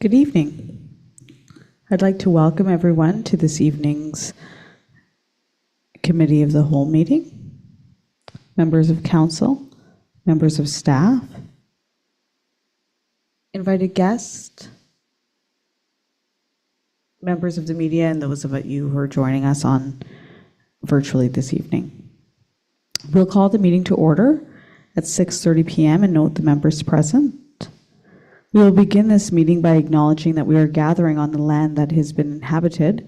Good evening. I'd like to welcome everyone to this evening's Committee of the Whole meeting. Members of Council, members of staff, invited guests, members of the media, and those of you who are joining us on virtually this evening. We'll call the meeting to order at 6:30 p.m. and note the members present. We will begin this meeting by acknowledging that we are gathering on the land that has been inhabited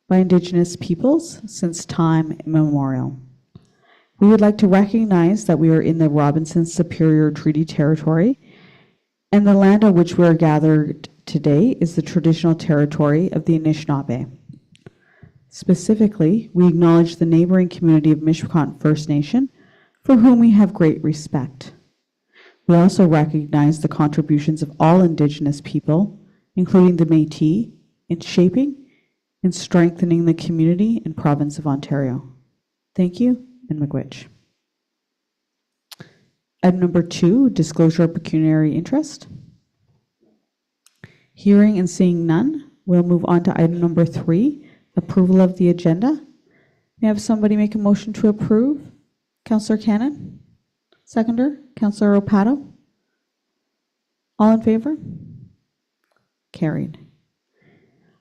by Indigenous peoples since time immemorial. We would like to recognize that we are in the Robinson Superior Treaty Territory, and the land on which we are gathered today is the traditional territory of the Anishinaabe. Specifically, we acknowledge the neighboring community of Mishwakot First Nation, for whom we have great respect. We also recognize the contributions of all Indigenous people, including the Métis, in shaping and strengthening the community and province of Ontario. Thank you, and miigwech. Item number 2, disclosure of pecuniary interest. Hearing and seeing none, we'll move on to item number 3, approval of the agenda. May I have somebody make a motion to approve? Councillor Cannon? Seconder, Councillor Opato. All in favor? Carried.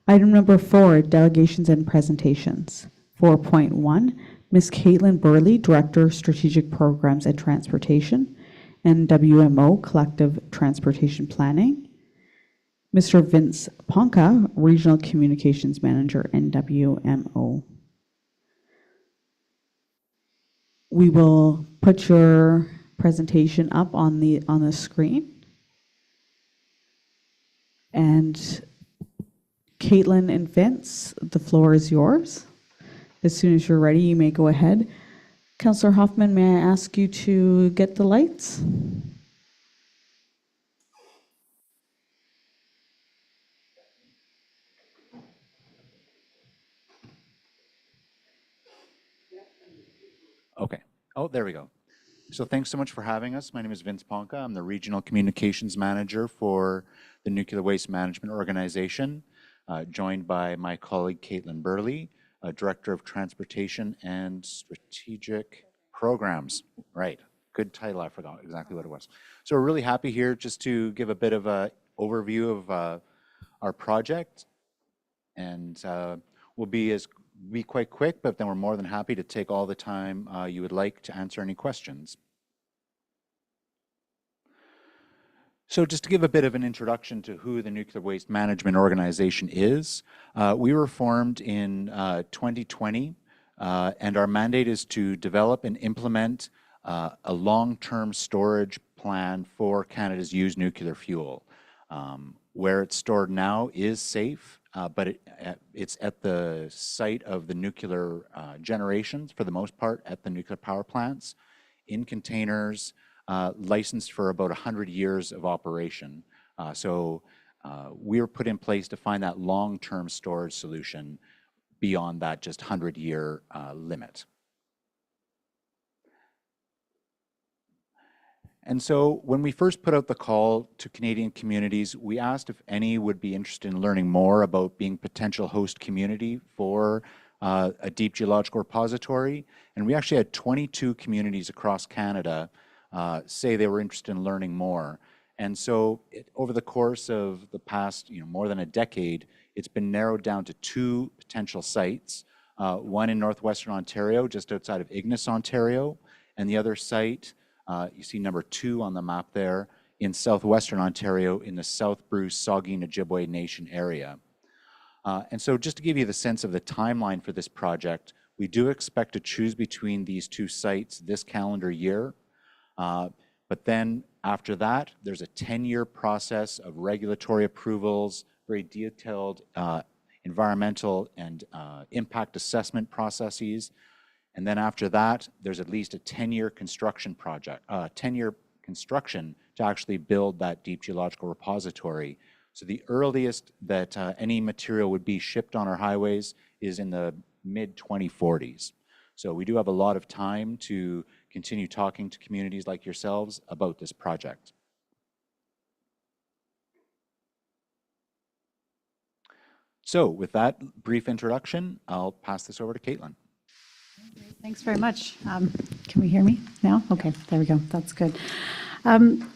Item number 4, delegations and presentations. 4.1, Ms. Caitlin Burley, Director, Strategic Programs and Transportation, and WMO, Collective Transportation Planning. Mr. Vince Ponca, Regional Communications Manager, and WMO. We will put your presentation up on the screen. And Caitlin and Vince, the floor is yours. As soon as you're ready, you may go ahead. Councillor Hoffman, may I ask you to get the lights? Okay. Oh, there we go. So thanks so much for having us. My name is Vince Ponca. I'm the Regional Communications Manager for the Nuclear Waste Management Organization, joined by my colleague Caitlin Burley, Director of Transportation and Strategic Programs. Right. Good title. I forgot exactly what it was. So we're really happy here just to give a bit of an overview of our project. And we'll be quite quick, but then we're more than happy to take all the time you would like to answer any questions. So just to give a bit of an introduction to who the Nuclear Waste Management Organization is, we were formed in 2020, and our mandate is to develop and implement a long-term storage plan for Canada's used nuclear fuel. Where it's stored now is safe, but it's at the site of the nuclear generations, for the most part, at the nuclear power plants, in containers, licensed for about 100 years of operation. So we were put in place to find that long-term storage solution beyond that just 100-year limit. And so when we first put out the call to Canadian communities, we asked if any would be interested in learning more about being potential host community for a deep geological repository. And we actually had 22 communities across Canada say they were interested in learning more. And so over the course of the past more than a decade, it's been narrowed down to 2 potential sites, one in northwestern Ontario, just outside of Ignis, Ontario, and the other site, you see number 2 on the map there, in southwestern Ontario in the South Bruce Saugeen Ojibwe Nation area. And so just to give you the sense of the timeline for this project, we do expect to choose between these 2 sites this calendar year. But then after that, there's a 10-year process of regulatory approvals, very detailed environmental and impact assessment processes. And then after that, there's at least a 10-year construction project, 10-year construction to actually build that deep geological repository. So the earliest that any material would be shipped on our highways is in the mid-2040s. So we do have a lot of time to continue talking to communities like yourselves about this project. So with that brief introduction, I'll pass this over to Caitlin. Thanks very much. Can we hear me now? Okay, there we go. That's good.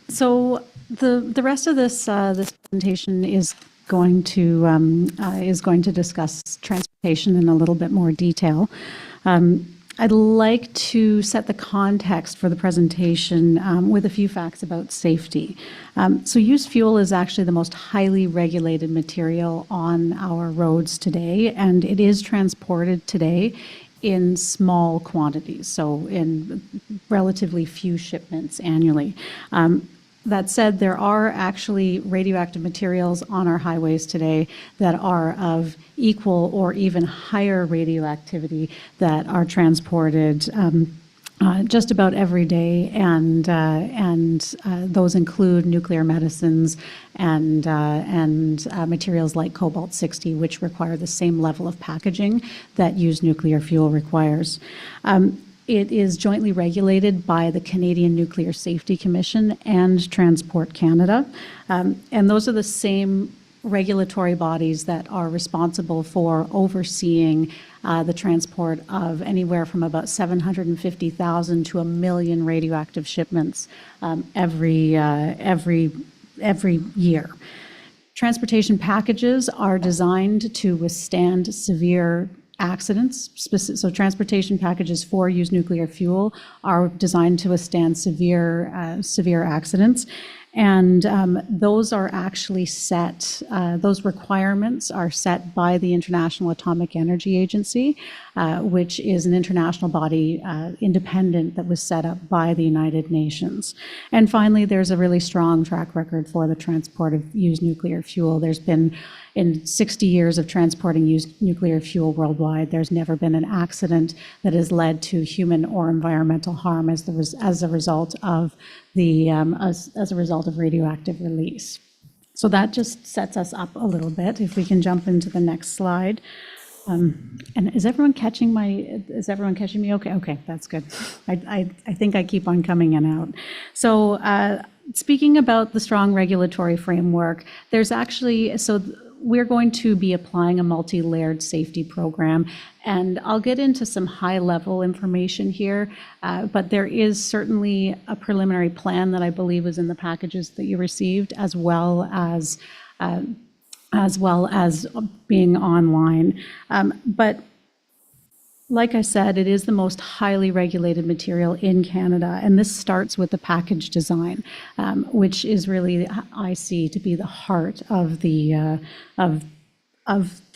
So the rest of this this presentation is going to discuss transportation in a little bit more detail. I'd like to set the context for the presentation with a few facts about safety. So used fuel is actually the most highly regulated material on our roads today, and it is transported today in small quantities, so in relatively few shipments annually. That said, there are actually radioactive materials on our highways today that are of equal or even higher radioactivity that are transported just about every day, and those include nuclear medicines and materials like cobalt-60, which require the same level of packaging that used nuclear fuel requires. It is jointly regulated by the Canadian Nuclear Safety Commission and Transport Canada, and those are the same regulatory bodies that are responsible for overseeing the transport of anywhere from about 750,000 to 1 million radioactive shipments every year. Transportation packages are designed to withstand severe accidents. So transportation packages for used nuclear fuel are designed to withstand severe accidents. And those are actually set, those requirements are set by the International Atomic Energy Agency, which is an international body independent that was set up by the United Nations. And finally, there's a really strong track record for the transport of used nuclear fuel. There's been, in 60 years of transporting used nuclear fuel worldwide, there's never been an accident that has led to human or environmental harm as a result of radioactive release. So that just sets us up a little bit. If we can jump into the next slide. And is everyone catching me? Okay, that's good. I think I keep on coming in and out. So speaking about the strong regulatory framework, there's actually, we're going to be applying a multi-layered safety program, and I'll get into some high-level information here, but there is certainly a preliminary plan that I believe was in the packages that you received, as well as being online. But like I said, it is the most highly regulated material in Canada, and this starts with the package design, which is really, I see, to be the heart of the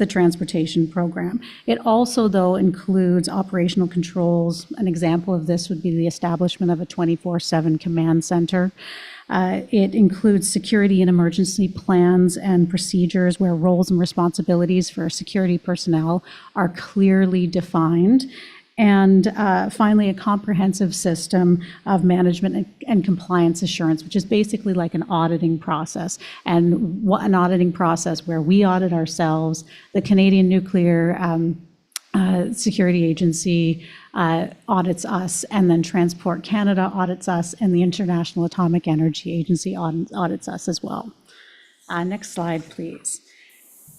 transportation program. It also, though, includes operational controls. An example of this would be the establishment of a 24/7 command center. It includes security and emergency plans and procedures where roles and responsibilities for security personnel are clearly defined. And finally, a comprehensive system of management and compliance assurance, which is basically like an auditing process. And an auditing process where we audit ourselves, the Canadian Nuclear Security Agency audits us, and then Transport Canada audits us, and the International Atomic Energy Agency audits us as well. Next slide, please.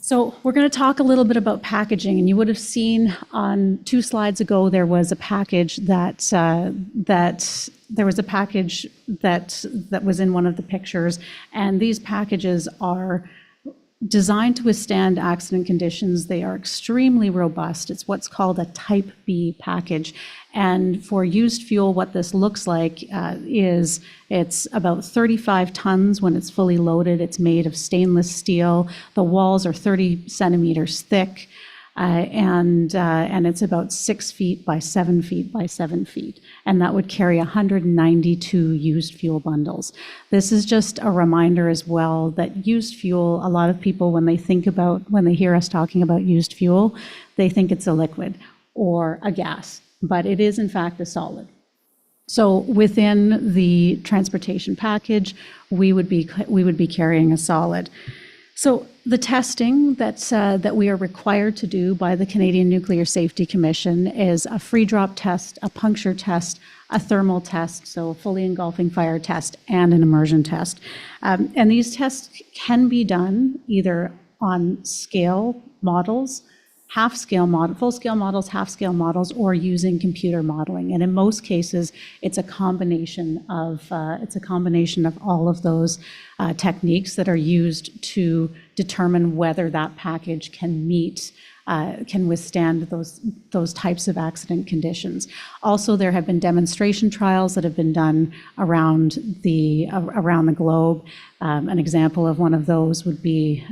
So we're going to talk a little bit about packaging, and you would have seen on 2 slides ago there was a package that was in one of the pictures, and these packages are designed to withstand accident conditions. They are extremely robust. It's what's called a Type B package. And for used fuel, what this looks like is it's about 35 tons when it's fully loaded. It's made of stainless steel. The walls are 30 centimeters thick. And it's about 6 feet by 7 feet by 7 feet. And that would carry 192 used fuel bundles. This is just a reminder as well that used fuel, a lot of people, when they hear us talking about used fuel, they think it's a liquid or a gas, but it is in fact a solid. So within the transportation package, we would be carrying a solid. So the testing that we are required to do by the Canadian Nuclear Safety Commission is a free drop test, a puncture test, a thermal test, so a fully engulfing fire test, and an immersion test. And these tests can be done either on scale models, half-scale model, full-scale models, half-scale models, or using computer modeling. And in most cases, it's a combination of all of those techniques that are used to determine whether that package can withstand those types of accident conditions. Also, there have been demonstration trials that have been done around the globe. An example of one of those would be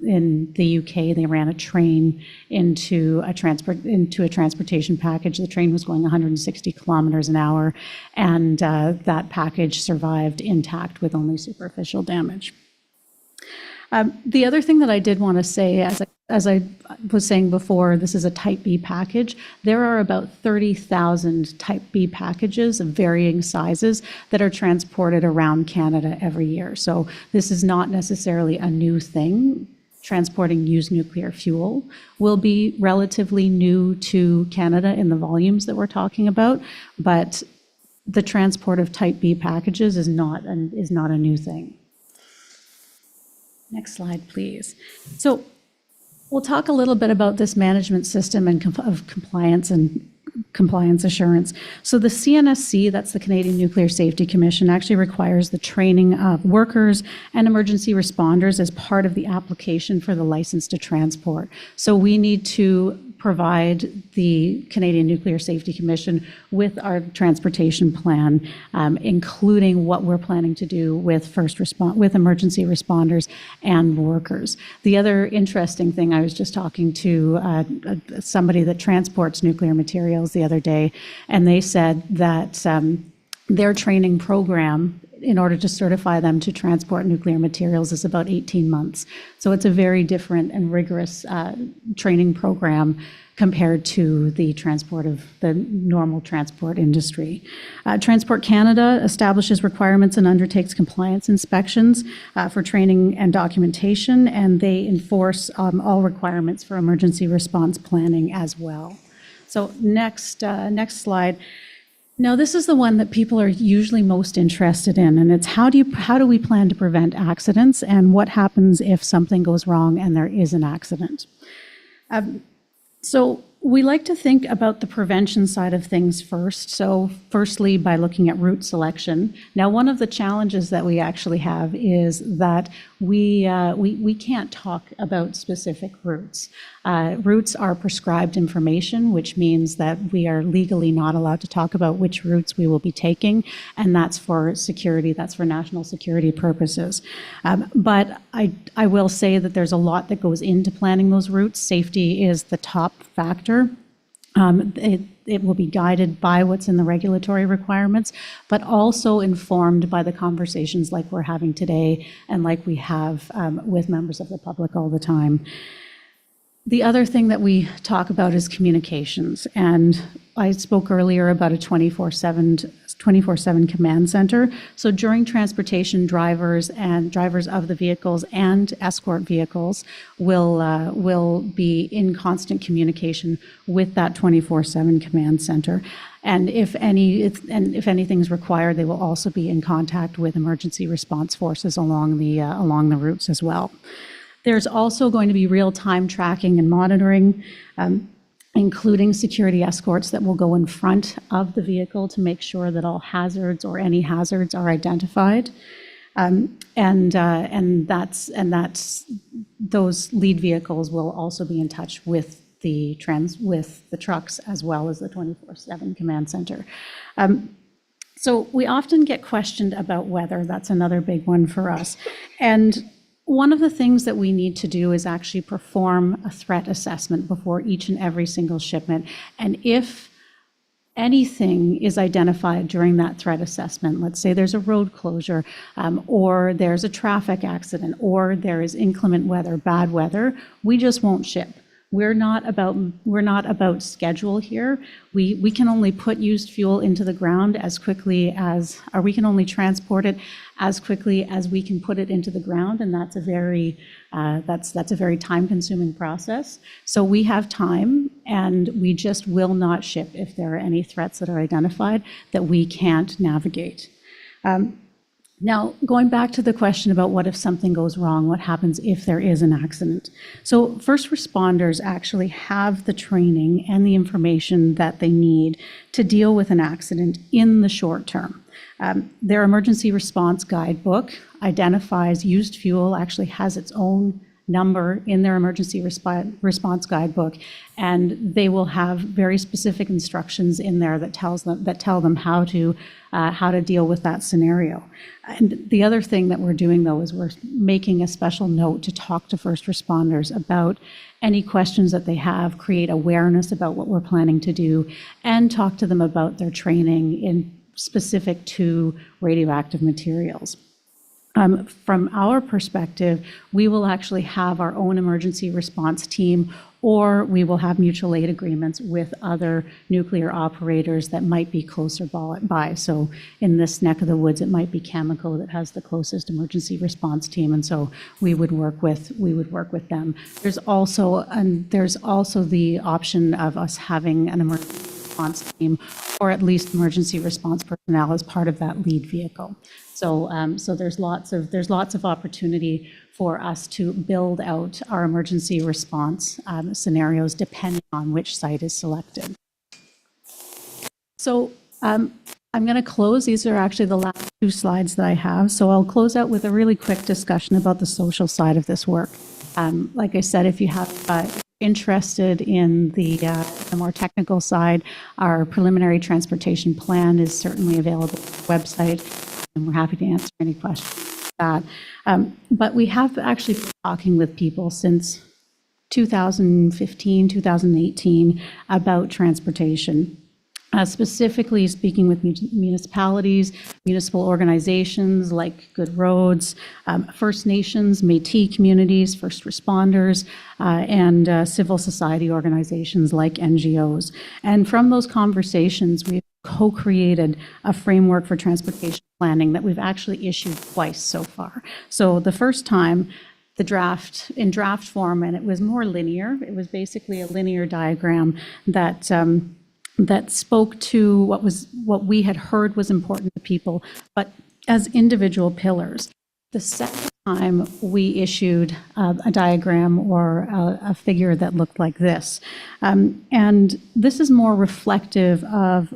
in the UK. They ran a train into a transportation package. The train was going 160 kilometers an hour, and that package survived intact with only superficial damage. The other thing that I did want to say, as I was saying before, this is a Type B package. There are about 30,000 Type B packages of varying sizes that are transported around Canada every year. So this is not necessarily a new thing. Transporting used nuclear fuel will be relatively new to Canada in the volumes that we're talking about, but the transport of Type B packages is not a new thing. Next slide, please. So we'll talk a little bit about this management system and of compliance and compliance assurance. So the CNSC, that's the Canadian Nuclear Safety Commission, actually requires the training of workers and emergency responders as part of the application for the license to transport. So we need to provide the Canadian Nuclear Safety Commission with our transportation plan, including what we're planning to do with with emergency responders and workers. The other interesting thing, I was just talking to somebody that transports nuclear materials the other day, and they said that their training program in order to certify them to transport nuclear materials is about 18 months. So it's a very different and rigorous training program compared to the normal transport industry. Transport Canada establishes requirements and undertakes compliance inspections for training and documentation, and they enforce all requirements for emergency response planning as well. So next slide. Now, this is the one that people are usually most interested in, and it's how do we plan to prevent accidents, and what happens if something goes wrong and there is an accident? So we like to think about the prevention side of things first. So firstly, by looking at route selection. Now, one of the challenges that we actually have is that we can't talk about specific routes. Routes are prescribed information, which means that we are legally not allowed to talk about which routes we will be taking, and that's for security, that's for national security purposes. But I will say that there's a lot that goes into planning those routes. Safety is the top factor. It will be guided by what's in the regulatory requirements, but also informed by the conversations like we're having today and like we have with members of the public all the time. The other thing that we talk about is communications, and I spoke earlier about a 24/7 command center. So during transportation, drivers of the vehicles and escort vehicles will be in constant communication with that 24/7 command center. And if anything's required, they will also be in contact with emergency response forces along the routes as well. There's also going to be real-time tracking and monitoring, including security escorts that will go in front of the vehicle to make sure that all hazards or any hazards are identified. Those lead vehicles will also be in touch with the trucks as well as the 24/7 command center. So we often get questioned about weather. That's another big one for us. And one of the things that we need to do is actually perform a threat assessment before each and every single shipment. And if anything is identified during that threat assessment, let's say there's a road closure, or there's a traffic accident, or there is inclement weather, bad weather, we just won't ship. We're not about schedule here. We can only put used fuel into the ground as quickly as, or we can only transport it as quickly as we can put it into the ground, and that's a very time-consuming process. So we have time, and we just will not ship if there are any threats that are identified that we can't navigate. Now, going back to the question about what if something goes wrong, what happens if there is an accident? So first responders actually have the training and the information that they need to deal with an accident in the short term. Their emergency response guidebook identifies used fuel, actually has its own number in their emergency response guidebook, and they will have very specific instructions in there that tell them how to deal with that scenario. And the other thing that we're doing, though, is we're making a special note to talk to first responders about any questions that they have, create awareness about what we're planning to do, and talk to them about their training in specific to radioactive materials. From our perspective, we will actually have our own emergency response team, or we will have mutual aid agreements with other nuclear operators that might be closer by. So in this neck of the woods, it might be Cameco that has the closest emergency response team, and so we would work with them. There's also the option of us having an emergency response team, or at least emergency response personnel as part of that lead vehicle. So there's lots of opportunity for us to build out our emergency response scenarios depending on which site is selected. So I'm going to close. These are actually the last two slides that I have. So I'll close out with a really quick discussion about the social side of this work. Like I said, if you have interested in the more technical side, our preliminary transportation plan is certainly available on the website, and we're happy to answer any questions about that. But we have actually been talking with people since 2015, 2018 about transportation. Specifically speaking with municipalities, municipal organizations like Good Roads, First Nations, Métis communities, first responders, and civil society organizations like NGOs. And from those conversations, we've co-created a framework for transportation planning that we've actually issued twice so far. So the first time, in draft form, and it was more linear. It was basically a linear diagram that spoke to what we had heard was important to people, but as individual pillars. The second time we issued a diagram or a figure that looked like this. And this is more reflective of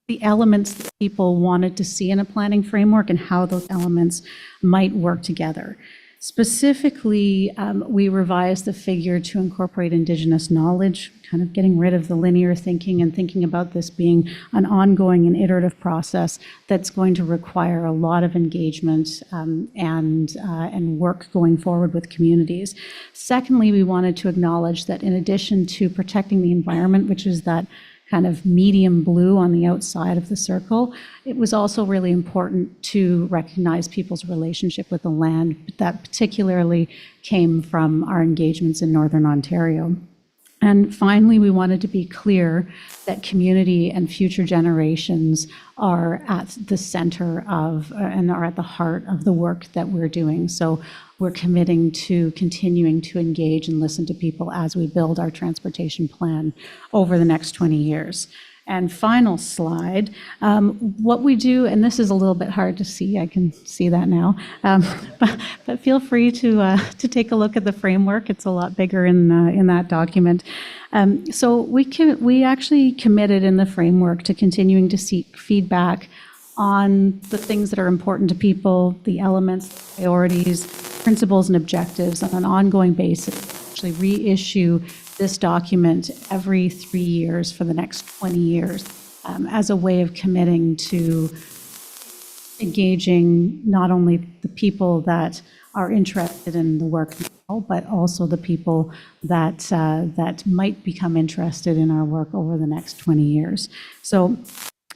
the elements that people wanted to see in a planning framework and how those elements might work together. Specifically, we revised the figure to incorporate Indigenous knowledge, kind of getting rid of the linear thinking and thinking about this being an ongoing and iterative process that's going to require a lot of engagement and work going forward with communities. Secondly, we wanted to acknowledge that in addition to protecting the environment, which is that kind of medium blue on the outside of the circle, it was also really important to recognize people's relationship with the land. That particularly came from our engagements in Northern Ontario. And finally, we wanted to be clear that community and future generations are at the center of and are at the heart of the work that we're doing. So we're committing to continuing to engage and listen to people as we build our transportation plan over the next 20 years. And final slide, what we do, and this is a little bit hard to see, I can see that now, but feel free to take a look at the framework. It's a lot bigger in that document. So we actually committed in the framework to continuing to seek feedback on the things that are important to people, the elements, priorities, principles, and objectives on an ongoing basis. Actually reissue this document every 3 years for the next 20 years as a way of committing to engaging not only the people that are interested in the work now, but also the people that might become interested in our work over the next 20 years. So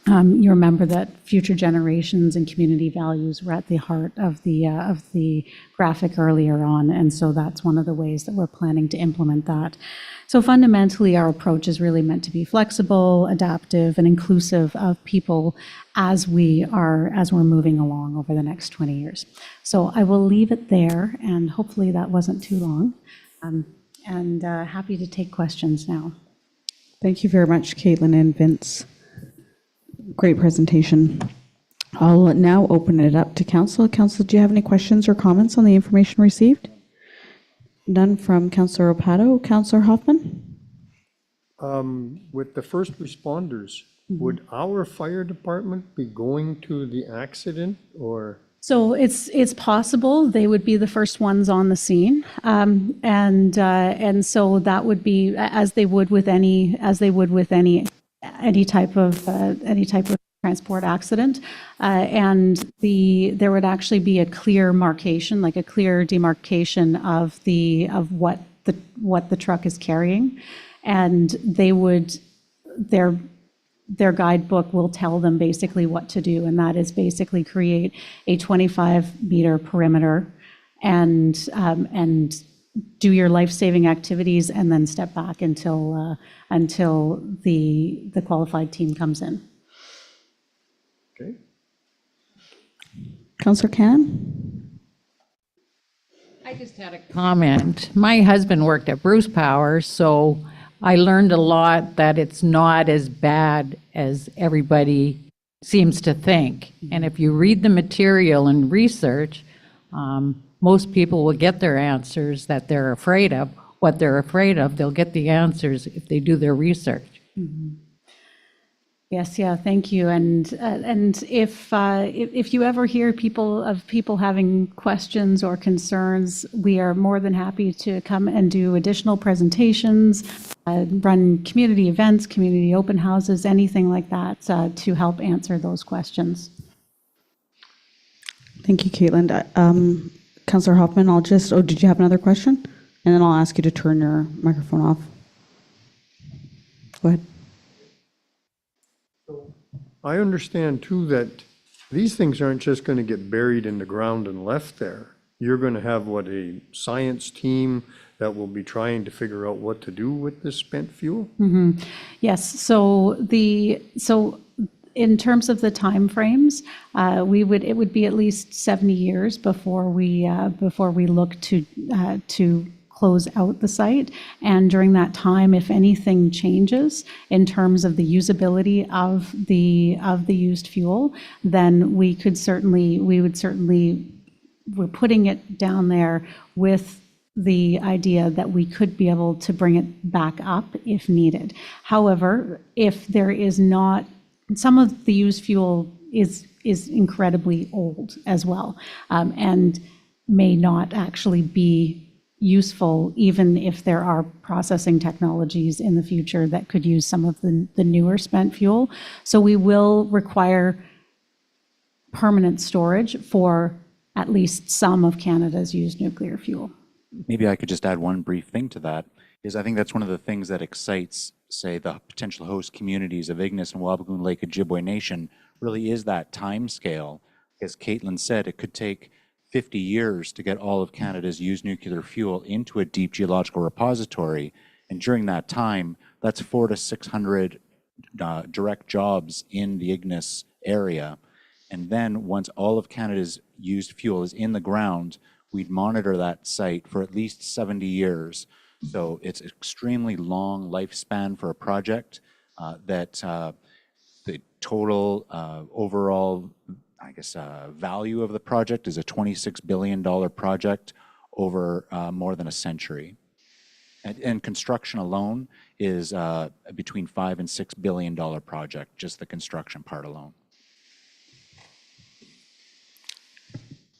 you remember that future generations and community values were at the heart of the graphic earlier on, and so that's one of the ways that we're planning to implement that. So fundamentally, our approach is really meant to be flexible, adaptive, and inclusive of people as we're moving along over the next 20 years. So I will leave it there, and hopefully that wasn't too long, and happy to take questions now. Thank you very much, Caitlin and Vince. Great presentation. I'll now open it up to council. Council, do you have any questions or comments on the information received? None from Councillor Opato. Councillor Hoffman? With the first responders, would our fire department be going to the accident or? So it's possible they would be the first ones on the scene, and so that would be as they would with any type of transport accident, and there would actually be a clear marcation, like a clear demarcation of what the truck is carrying, and their guidebook will tell them basically what to do, and that is basically create a 25-meter perimeter and do your life-saving activities and then step back until the qualified team comes in. Okay. Councillor Cannon? I just had a comment. My husband worked at Bruce Power, so I learned a lot that it's not as bad as everybody seems to think. And if you read the material and research, most people will get their answers that they're afraid of. What they're afraid of, they'll get the answers if they do their research. Mm-hmm. Yes, yeah, thank you. And if you ever hear people having questions or concerns, we are more than happy to come and do additional presentations, run community events, community open houses, anything like that to help answer those questions. Thank you, Caitlin. Councillor Hoffman, did you have another question? And then I'll ask you to turn your microphone off. Go ahead. I understand too that these things aren't just going to get buried in the ground and left there. You're going to have a science team that will be trying to figure out what to do with this spent fuel? Mm-hmm. Yes, so in terms of the timeframes, it would be at least 70 years before we look to close out the site. And during that time, if anything changes in terms of the usability of the used fuel, then we're putting it down there with the idea that we could be able to bring it back up if needed. However, if there is not, some of the used fuel is incredibly old as well, and may not actually be useful, even if there are processing technologies in the future that could use some of the newer spent fuel. So we will require permanent storage for at least some of Canada's used nuclear fuel. Maybe I could just add one brief thing to that, is I think that's one of the things that excites, say, the potential host communities of Ignis and Wabigoon Lake Ojibwe Nation, really is that time scale. As Caitlin said, it could take 50 years to get all of Canada's used nuclear fuel into a deep geological repository. And during that time, that's 400 to 600 direct jobs in the Ignis area. And then once all of Canada's used fuel is in the ground, we'd monitor that site for at least 70 years. So it's an extremely long lifespan for a project that the total overall value of the project is a $26 billion project over more than a century. And construction alone is between $5 and $6 billion project, just the construction part alone.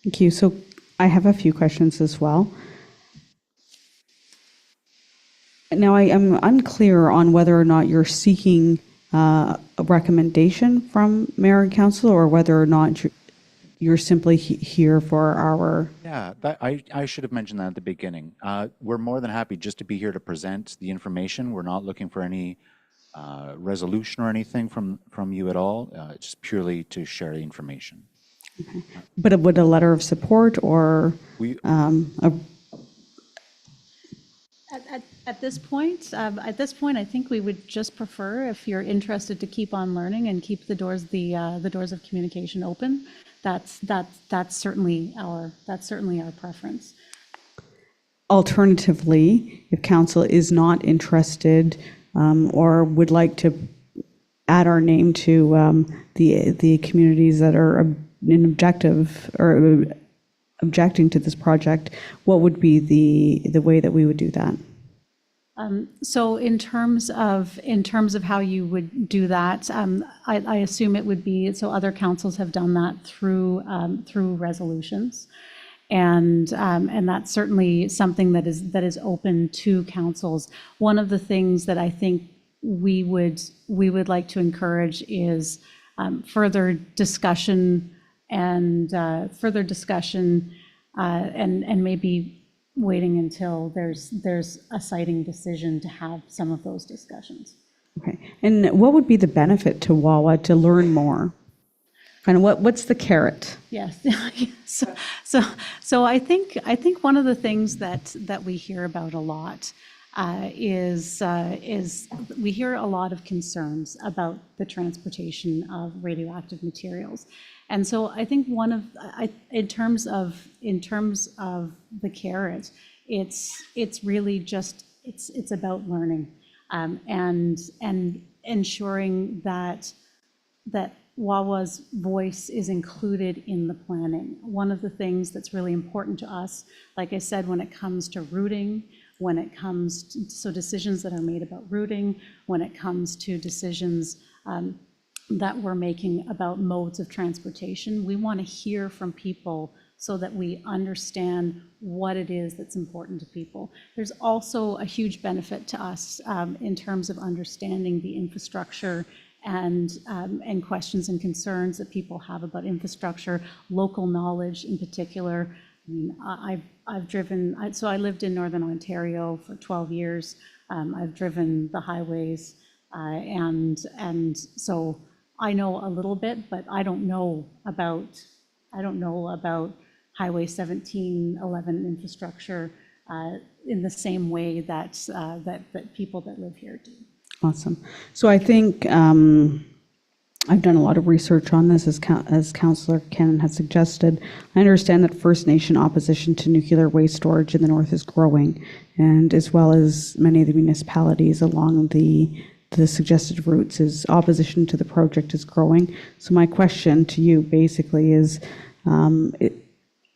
Thank you. So I have a few questions as well. Now, I am unclear on whether or not you're seeking a recommendation from Mayor and Council, or whether or not you're simply here for our... Yeah, I should have mentioned that at the beginning. We're more than happy just to be here to present the information. We're not looking for any resolution or anything from you at all, just purely to share the information. Okay. But would a letter of support or At this point, I think we would just prefer, if you're interested, to keep on learning and keep the doors of communication open. That's certainly our preference. Alternatively, if council is not interested or would like to add our name to the communities that are in objective or objecting to this project, what would be the way that we would do that? So in terms of how you would do that, I assume it would be, so other councils have done that through resolutions. And that's certainly something that is open to councils. One of the things that I think we would like to encourage is further discussion and maybe waiting until there's a siting decision to have some of those discussions. Okay. And what would be the benefit to Wawa to learn more? Kind of what's the carrot? Yes. So I think one of the things that we hear about a lot is we hear a lot of concerns about the transportation of radioactive materials. And so I think in terms of the carrot, it's really just it's about learning and ensuring that Wawa's voice is included in the planning. One of the things that's really important to us, like I said, when it comes to routing, when it comes to decisions that are made about routing, when it comes to decisions that we're making about modes of transportation, we want to hear from people so that we understand what it is that's important to people. There's also a huge benefit to us in terms of understanding the infrastructure and questions and concerns that people have about infrastructure, local knowledge in particular. I mean, I've driven, so I lived in Northern Ontario for 12 years. I've driven the highways and so I know a little bit, but I don't know about Highway 1711 infrastructure in the same way that people that live here do. Awesome. So I think I've done a lot of research on this, as Councillor Cannon has suggested. I understand that First Nation opposition to nuclear waste storage in the north is growing, and as well as many of the municipalities along the suggested routes, is opposition to the project is growing. So my question to you basically is, I'm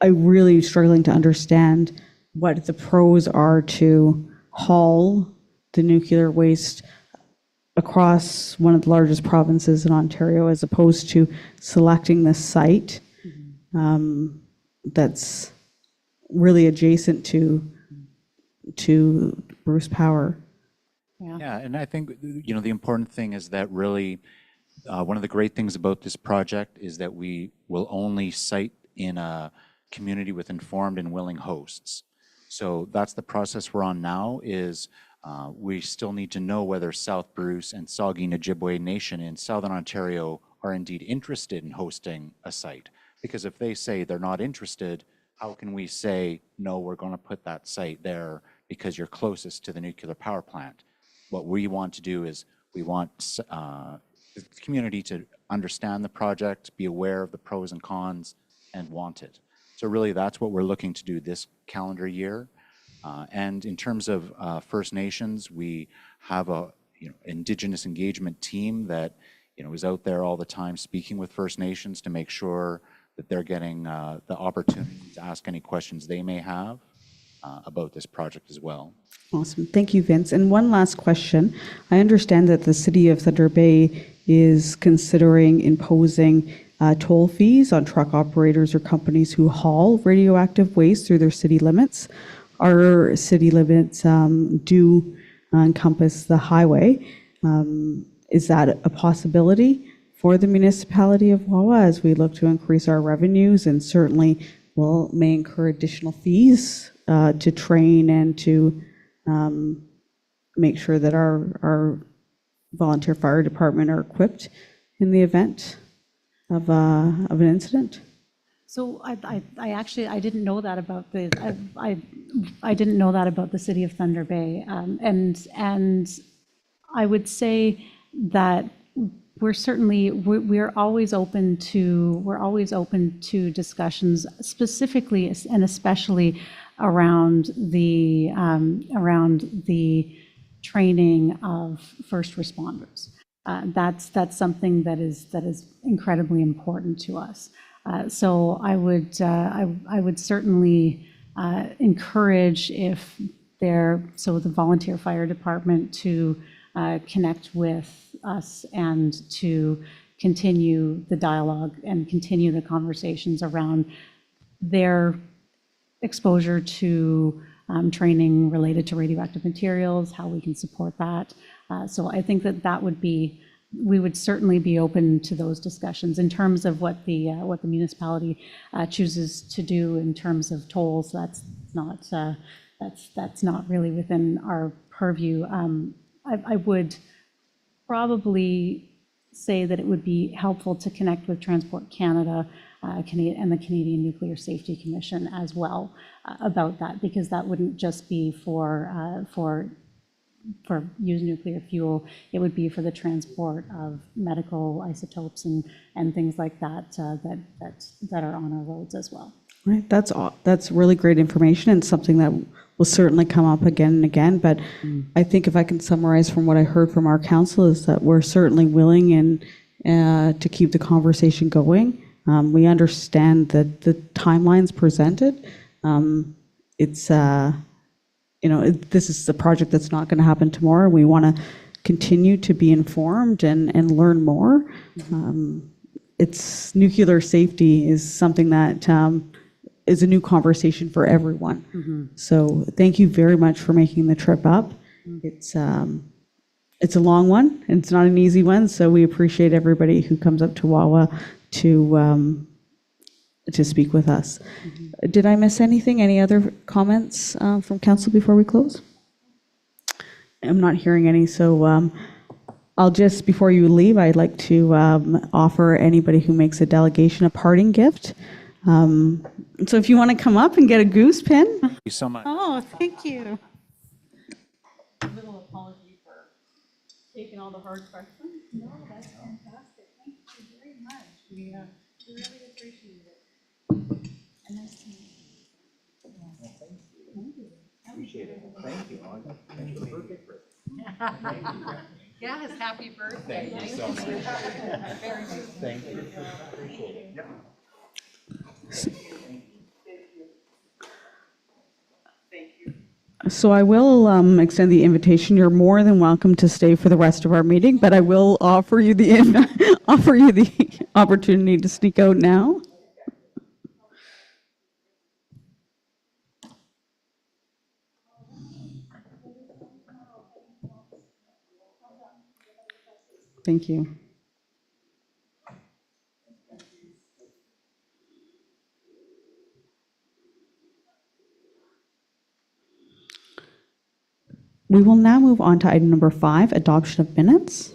really struggling to understand what the pros are to haul the nuclear waste across one of the largest provinces in Ontario, as opposed to selecting the site that's really adjacent to Bruce Power. Yeah, and I think, you know, the important thing is that really, one of the great things about this project is that we will only site in a community with informed and willing hosts. So that's the process we're on now, is we still need to know whether South Bruce and Saugeen Ojibwe Nation in Southern Ontario are indeed interested in hosting a site. Because if they say they're not interested, how can we say, no, we're going to put that site there because you're closest to the nuclear power plant? What we want to do is we want the community to understand the project, be aware of the pros and cons, and want it. So really, that's what we're looking to do this calendar year. And in terms of First Nations, we have a Indigenous engagement team that is out there all the time speaking with First Nations to make sure that they're getting the opportunity to ask any questions they may have about this project as well. Awesome. Thank you, Vince. And one last question. I understand that the City of Thunder Bay is considering imposing toll fees on truck operators or companies who haul radioactive waste through their city limits. Our city limits do encompass the highway. Is that a possibility for the municipality of Wawa as we look to increase our revenues, and certainly may incur additional fees to train and to make sure that our volunteer fire department are equipped in the event of an incident? So I actually didn't know that about the I didn't know that about the City of Thunder Bay, and I would say that we're always open to discussions, specifically and especially around the training of first responders. That's something that is incredibly important to us. So I would certainly encourage if so the volunteer fire department to connect with us and to continue the dialogue and continue the conversations around their exposure to training related to radioactive materials, how we can support that. So I think that we would certainly be open to those discussions in terms of what the municipality chooses to do in terms of tolls. That's not really within our purview. I would probably say that it would be helpful to connect with Transport Canada and the Canadian Nuclear Safety Commission as well about that, because that wouldn't just be for used nuclear fuel. It would be for the transport of medical isotopes and things like that that are on our roads as well. Right, that's really great information and something that will certainly come up again and again. But I think if I can summarize from what I heard from our council is that we're certainly willing and to keep the conversation going. We understand that the timelines presented. It's this is a project that's not going to happen tomorrow. We want to continue to be informed and learn more. It's nuclear safety is something that is a new conversation for everyone. So thank you very much for making the trip up. It's a long one, and it's not an easy one. So we appreciate everybody who comes up to Wawa to speak with us. Did I miss anything? Any other comments from council before we close? I'm not hearing any, so I'll just, before you leave, I'd like to offer anybody who makes a delegation a parting gift. So if you want to come up and get a goose pin. Thank you so much. Oh, thank you. A little apology for taking all the hard questions. No, that's fantastic. Thank you very much. We really appreciate it. And nice to meet you. Thank you. Thank you for the birthday present. Yes, happy birthday. Thank you so much. Thank you. Appreciate it. Yep. So I will extend the invitation. You're more than welcome to stay for the rest of our meeting, but I will offer you the opportunity to sneak out now. Thank you. We will now move on to item number 5, adoption of minutes.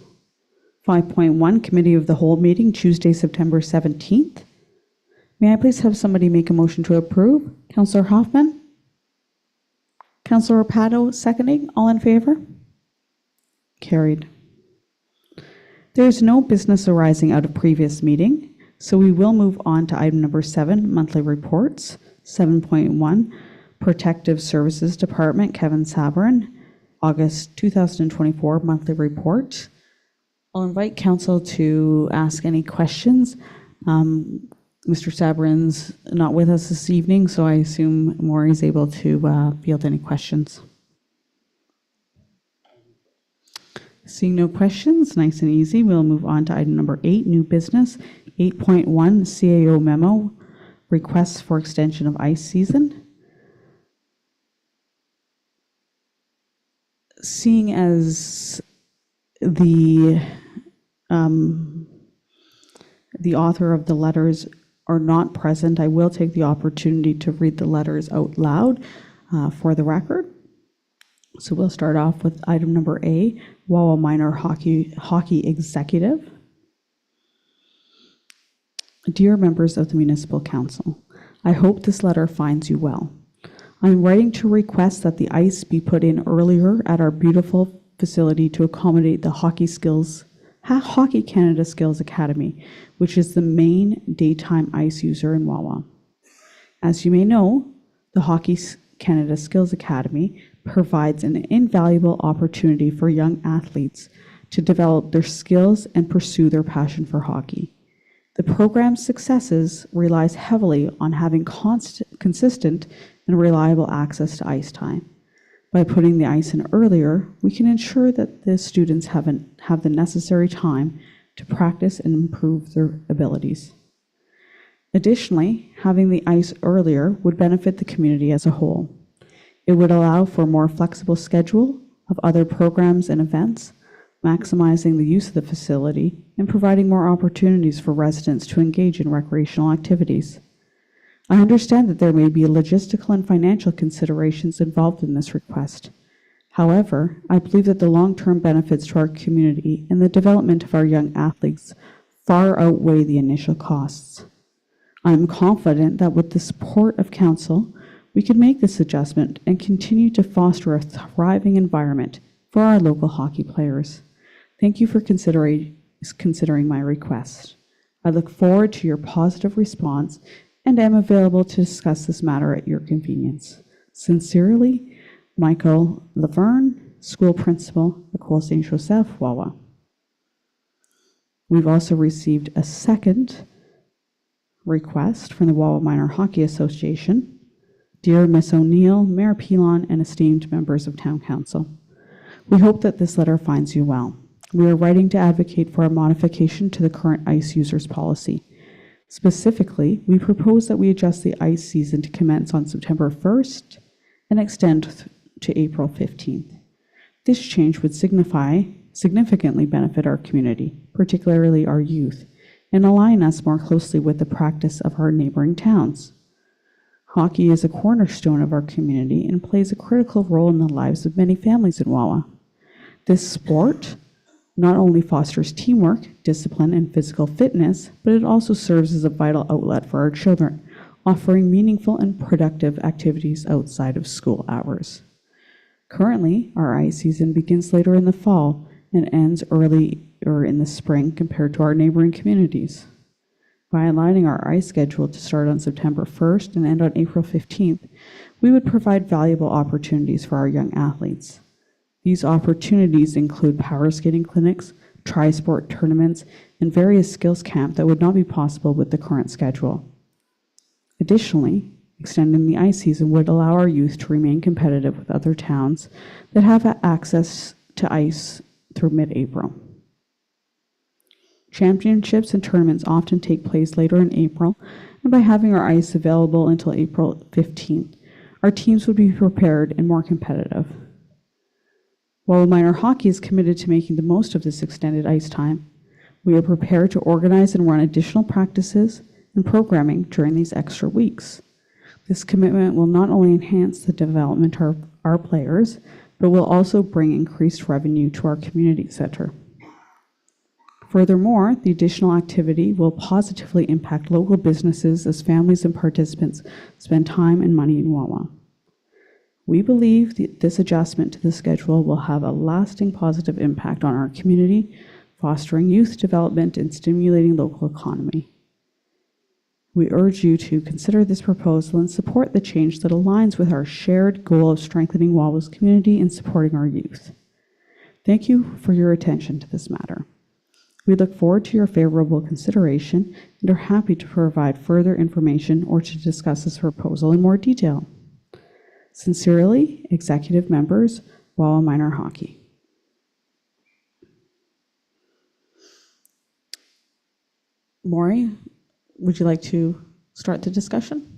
5.1, Committee of the Whole meeting, Tuesday, September 17th. May I please have somebody make a motion to approve? Councillor Hoffman? Councillor Rapato seconding. All in favor? Carried. There is no business arising out of previous meeting, so we will move on to item number 7, monthly reports. 7.1, Protective Services Department, Kevin Sabourin, August 2024 monthly report. I'll invite council to ask any questions. Mr. Sabourin's not with us this evening, so I assume Maury's able to field any questions. Seeing no questions, nice and easy, we'll move on to item number 8, new business. 8.1, CAO memo, requests for extension of ice season. Seeing as the author of the letters are not present, I will take the opportunity to read the letters out loud for the record. So we'll start off with item number A, Wawa Minor Hockey Executive. Dear members of the Municipal Council, I hope this letter finds you well. I'm writing to request that the ice be put in earlier at our beautiful facility to accommodate the Hockey Canada Skills Academy, which is the main daytime ice user in Wawa. As you may know, the Hockey Canada Skills Academy provides an invaluable opportunity for young athletes to develop their skills and pursue their passion for hockey. The program's successes relies heavily on having consistent and reliable access to ice time. By putting the ice in earlier, we can ensure that the students have the necessary time to practice and improve their abilities. Additionally, having the ice earlier would benefit the community as a whole. It would allow for a more flexible schedule of other programs and events, maximizing the use of the facility and providing more opportunities for residents to engage in recreational activities. I understand that there may be logistical and financial considerations involved in this request. However, I believe that the long-term benefits to our community and the development of our young athletes far outweigh the initial costs. I am confident that with the support of Council, we can make this adjustment and continue to foster a thriving environment for our local hockey players. Thank you for considering my request. I look forward to your positive response and am available to discuss this matter at your convenience. Sincerely, Michael Laverne, School Principal, Ecole Saint Joseph, Wawa. We've also received a second request from the Wawa Minor Hockey Association. Dear Ms. O'Neill, Mayor Pilon, and esteemed members of Town Council, we hope that this letter finds you well. We are writing to advocate for a modification to the current ice users policy. Specifically, we propose that we adjust the ice season to commence on September 1st and extend to April 15th. This change would significantly benefit our community, particularly our youth, and align us more closely with the practice of our neighboring towns. Hockey is a cornerstone of our community and plays a critical role in the lives of many families in Wawa. This sport not only fosters teamwork, discipline, and physical fitness, but it also serves as a vital outlet for our children, offering meaningful and productive activities outside of school hours. Currently, our ice season begins later in the fall and ends earlier in the spring compared to our neighboring communities. By aligning our ice schedule to start on September 1st and end on April 15th, we would provide valuable opportunities for our young athletes. These opportunities include power skating clinics, tri-sport tournaments, and various skills camps that would not be possible with the current schedule. Additionally, extending the ice season would allow our youth to remain competitive with other towns that have access to ice through mid-April. Championships and tournaments often take place later in April, and by having our ice available until April 15th, our teams would be prepared and more competitive. While Minor Hockey is committed to making the most of this extended ice time, we are prepared to organize and run additional practices and programming during these extra weeks. This commitment will not only enhance the development of our players, but will also bring increased revenue to our community center. Furthermore, the additional activity will positively impact local businesses as families and participants spend time and money in Wawa. We believe that this adjustment to the schedule will have a lasting positive impact on our community, fostering youth development and stimulating local economy. We urge you to consider this proposal and support the change that aligns with our shared goal of strengthening Wawa's community and supporting our youth. Thank you for your attention to this matter. We look forward to your favorable consideration and are happy to provide further information or to discuss this proposal in more detail. Sincerely, executive members, Wawa Minor Hockey. Maury, would you like to start the discussion?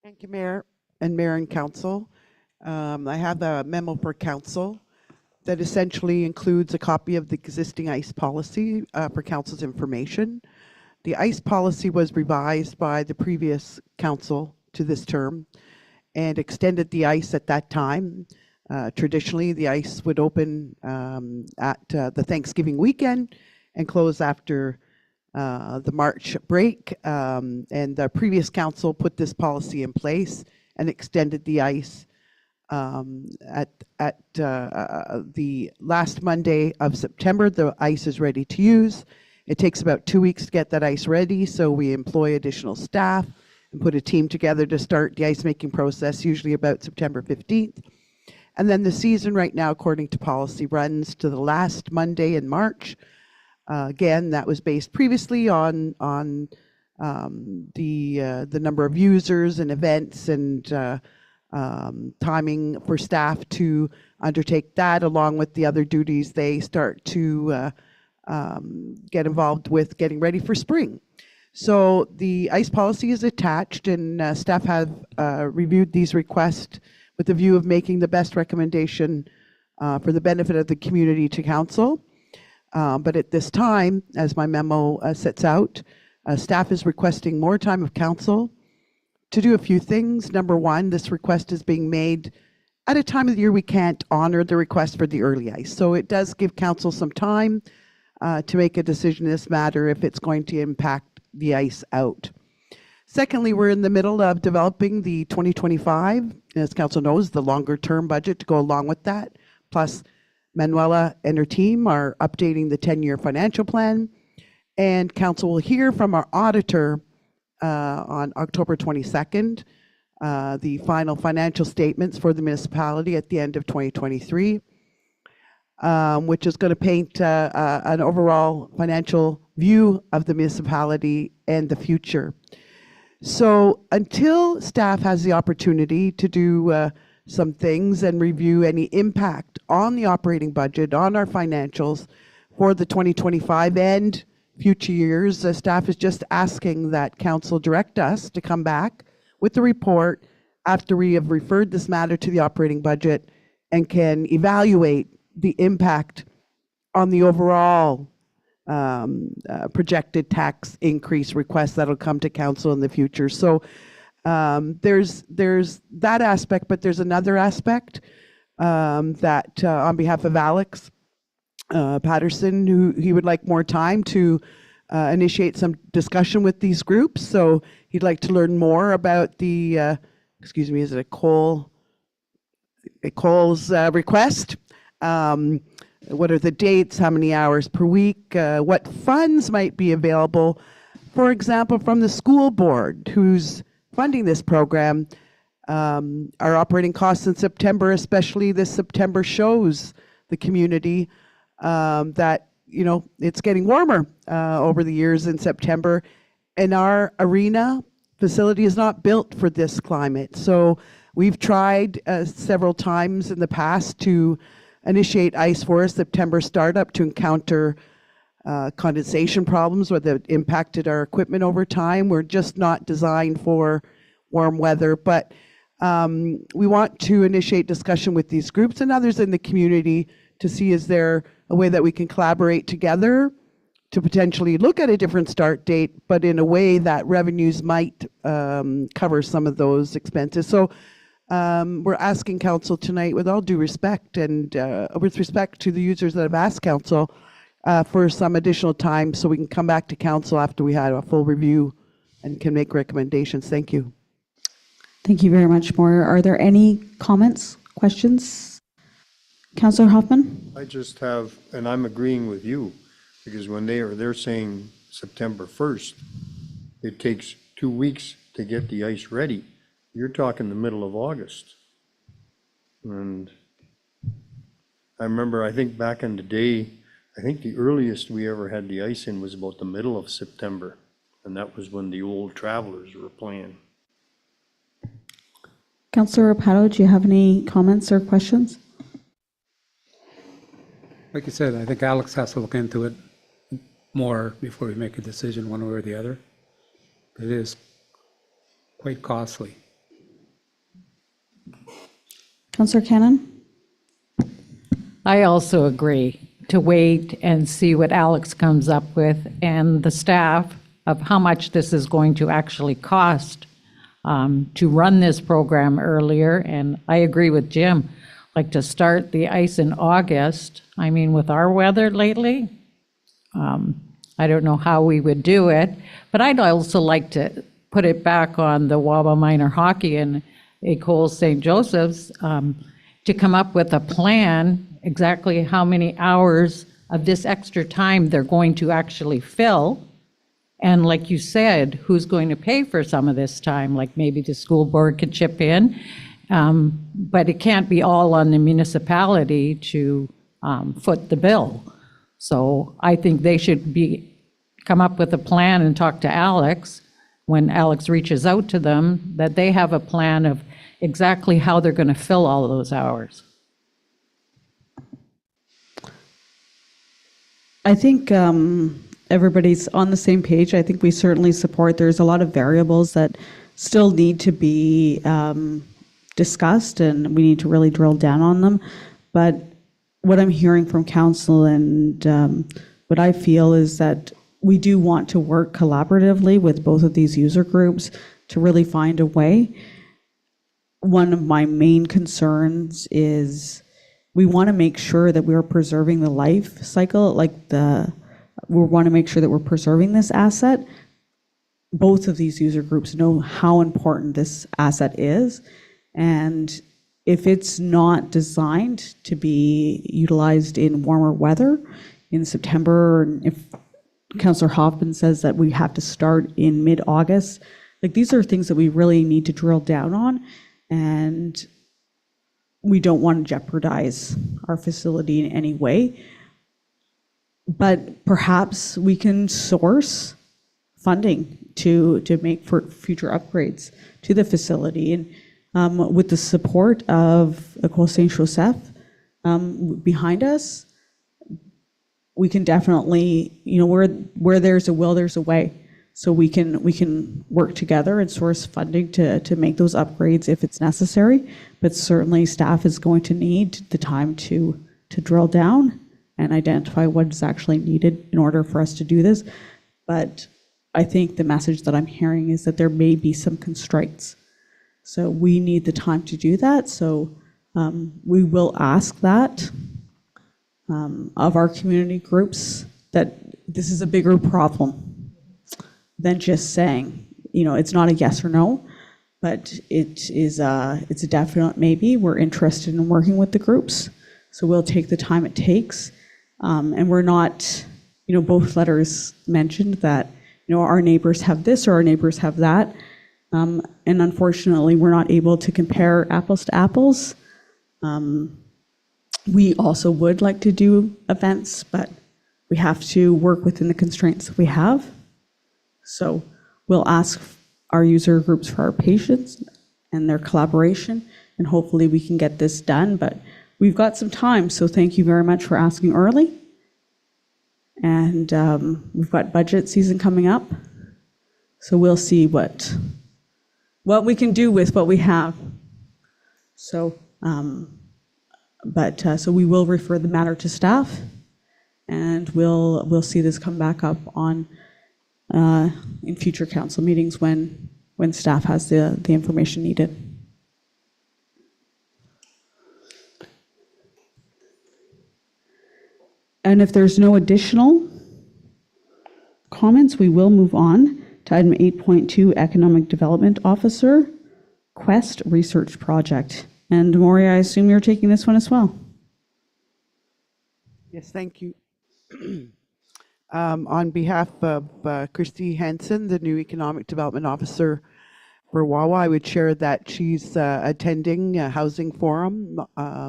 Thank you, Mayor and Council. I have a memo for Council that essentially includes a copy of the existing ICE policy for Council's information. The ICE policy was revised by the previous Council to this term and extended the ICE at that time. Traditionally, the ICE would open at the Thanksgiving weekend and close after the March break. And the previous Council put this policy in place and extended the ICE at the last Monday of September. The ice is ready to use. It takes about 2 weeks to get that ice ready, so we employ additional staff and put a team together to start the ice making process, usually about September 15th. And then the season right now, according to policy, runs to the last Monday in March. Again, that was based previously on the number of users and events and timing for staff to undertake that, along with the other duties they start to get involved with getting ready for spring. So the ICE policy is attached, and staff have reviewed these requests with the view of making the best recommendation for the benefit of the community to council. But at this time, as my memo sets out, staff is requesting more time of council to do a few things. Number one, this request is being made at a time of the year we can't honor the request for the early ice. So it does give council some time to make a decision in this matter if it's going to impact the ice out. Secondly, we're in the middle of developing the 2025, as council knows, the longer term budget to go along with that. Plus, Manuela and her team are updating the 10-year financial plan. And council will hear from our auditor on October 22nd, the final financial statements for the municipality at the end of 2023, which is going to paint an overall financial view of the municipality and the future. So until staff has the opportunity to do some things and review any impact on the operating budget, on our financials for the 2025 and future years, staff is just asking that council direct us to come back with the report after we have referred this matter to the operating budget and can evaluate the impact on the overall projected tax increase request that'll come to council in the future. So there's that aspect, but there's another aspect that on behalf of Alex Patterson, who he would like more time to initiate some discussion with these groups. So he'd like to learn more about the, excuse me, is it a Cole's request? What are the dates, how many hours per week, what funds might be available, for example, from the school board who's funding this program. Our operating costs in September, especially this September, shows the community that, you know, it's getting warmer over the years in September, and our arena facility is not built for this climate. So we've tried several times in the past to initiate ice for a September startup to encounter condensation problems that impacted our equipment over time. We're just not designed for warm weather, but we want to initiate discussion with these groups and others in the community to see, is there a way that we can collaborate together to potentially look at a different start date, but in a way that revenues might cover some of those expenses. So we're asking council tonight, with all due respect and with respect to the users that have asked council, for some additional time so we can come back to council after we had a full review and can make recommendations. Thank you. Thank you very much, Moira. Are there any comments, questions? Councillor Hoffman? I just have, and I'm agreeing with you, because when they're saying September 1st, it takes 2 weeks to get the ice ready. You're talking the middle of August. And I remember, I think back in the day, I think the earliest we ever had the ice in was about the middle of September. And that was when the old travelers were playing. Councillor Rapato, do you have any comments or questions? Like you said, I think Alex has to look into it more before we make a decision one way or the other. It is quite costly. Councillor Cannon? I also agree to wait and see what Alex comes up with and the staff of how much this is going to actually cost to run this program earlier. And I agree with Jim, like to start the ice in August. I mean, with our weather lately, I don't know how we would do it, but I'd also like to put it back on the Waba Minor Hockey and École St. Joseph's to come up with a plan exactly how many hours of this extra time they're going to actually fill. And like you said, who's going to pay for some of this time? Like maybe the school board could chip in But it can't be all on the municipality to foot the bill. So I think they should come up with a plan and talk to Alex when Alex reaches out to them, that they have a plan of exactly how they're going to fill all of those hours. I think everybody's on the same page. I think we certainly support. There's a lot of variables that still need to be discussed, and we need to really drill down on them. But what I'm hearing from council and what I feel is that we do want to work collaboratively with both of these user groups to really find a way. One of my main concerns is we want to make sure that we're preserving the life cycle, we want to make sure that we're preserving this asset. Both of these user groups know how important this asset is, and if it's not designed to be utilized in warmer weather in September, and if Councillor Hoffman says that we have to start in mid-August, these are things that we really need to drill down on, and we don't want to jeopardize our facility in any way. But perhaps we can source funding to make for future upgrades to the facility. And with the support of École Saint-Joseph behind us, we can definitely, where there's a will, there's a way. So we can work together and source funding to make those upgrades if it's necessary. But certainly staff is going to need the time to drill down and identify what is actually needed in order for us to do this. But I think the message that I'm hearing is that there may be some constraints. So we need the time to do that. So we will ask that of our community groups, that this is a bigger problem than just saying, it's not a yes or no, but it's a definite maybe. We're interested in working with the groups. So we'll take the time it takes. And we're not, both letters mentioned that, our neighbors have this or our neighbors have that. And unfortunately, we're not able to compare apples to apples. We also would like to do events, but we have to work within the constraints that we have. So we'll ask our user groups for our patience and their collaboration, and hopefully we can get this done. But we've got some time, so thank you very much for asking early. And we've got budget season coming up, so we'll see what we can do with what we have. So, so we will refer the matter to staff, and we'll see this come back up on in future council meetings when staff has the information needed. And if there's no additional comments, we will move on to item 8.2, Economic Development Officer, Quest Research Project. And Maury, I assume you're taking this one as well. Yes, thank you. On behalf of Christy Hansen, the new Economic Development Officer for Wawa, I would share that she's attending a housing forum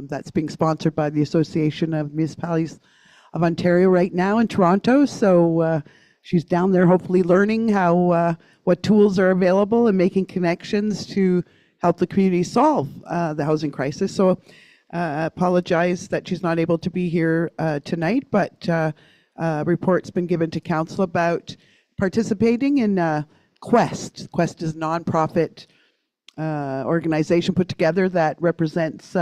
that's being sponsored by the Association of Municipalities of Ontario right now in Toronto. So she's down there hopefully learning what tools are available and making connections to help the community solve the housing crisis. So apologize that she's not able to be here tonight, but report's been given to council about participating in Quest. Quest is a nonprofit organization put together that represents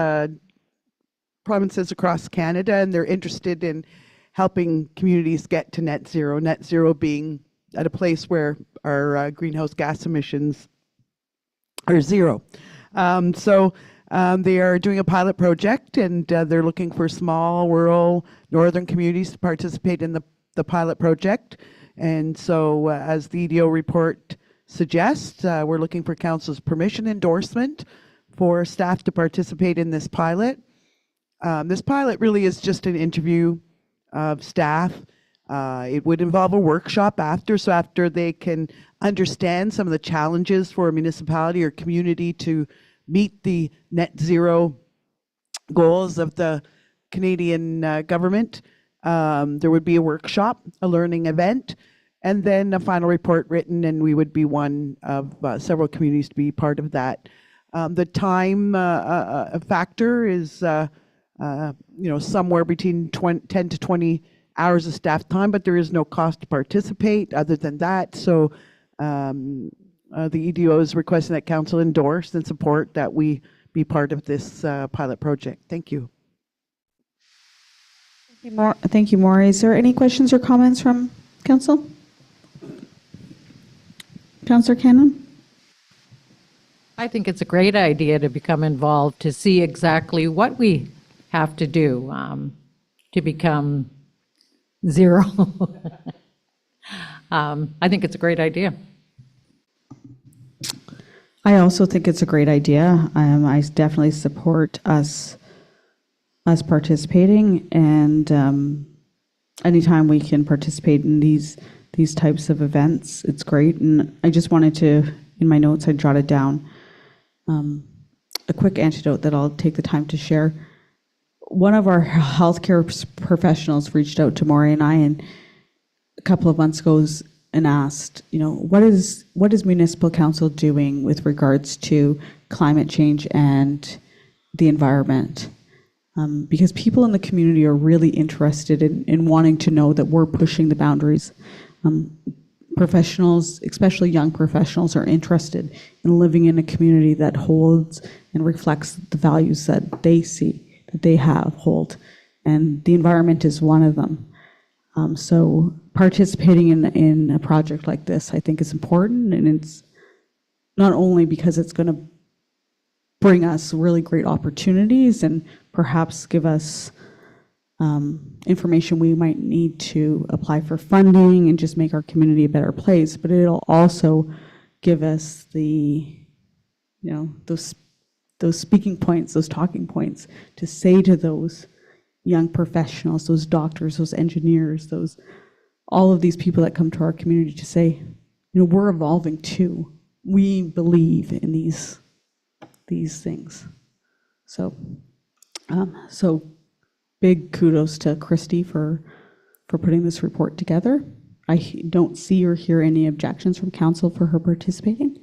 provinces across Canada, and they're interested in helping communities get to net zero being at a place where our greenhouse gas emissions are zero. They are doing a pilot project, and they're looking for small, rural, northern communities to participate in the pilot project. And so as the EDO report suggests, we're looking for council's permission endorsement for staff to participate in this pilot. This pilot really is just an interview of staff. It would involve a workshop after they can understand some of the challenges for a municipality or community to meet the net zero goals of the Canadian government. There would be a workshop, a learning event, and then a final report written, and we would be one of several communities to be part of that. The time factor is, somewhere between 10 to 20 hours of staff time, but there is no cost to participate other than that. So the EDO is requesting that council endorse and support that we be part of this pilot project. Thank you. Thank you, Maury. Is there any questions or comments from council? Councillor Cannon? I think it's a great idea to become involved, to see exactly what we have to do to become zero. I think it's a great idea. I also think it's a great idea. I definitely support us participating, and anytime we can participate in these types of events, it's great. And I just wanted to, in my notes, I jotted down a quick anecdote that I'll take the time to share. One of our healthcare professionals reached out to Maury and I, and a couple of months ago, and asked, what is municipal council doing with regards to climate change and the environment? Because people in the community are really interested in wanting to know that we're pushing the boundaries. Professionals, especially young professionals, are interested in living in a community that holds and reflects the values that they see, that they hold. And the environment is one of them. So participating in a project like this, I think, is important, and it's not only because it's going to bring us really great opportunities and perhaps give us information we might need to apply for funding and just make our community a better place, but it'll also give us the, those speaking points, those talking points to say to those young professionals, those doctors, those engineers, all of these people that come to our community to say, we're evolving too. We believe in these things. So big kudos to Christy for putting this report together. I don't see or hear any objections from council for her participating.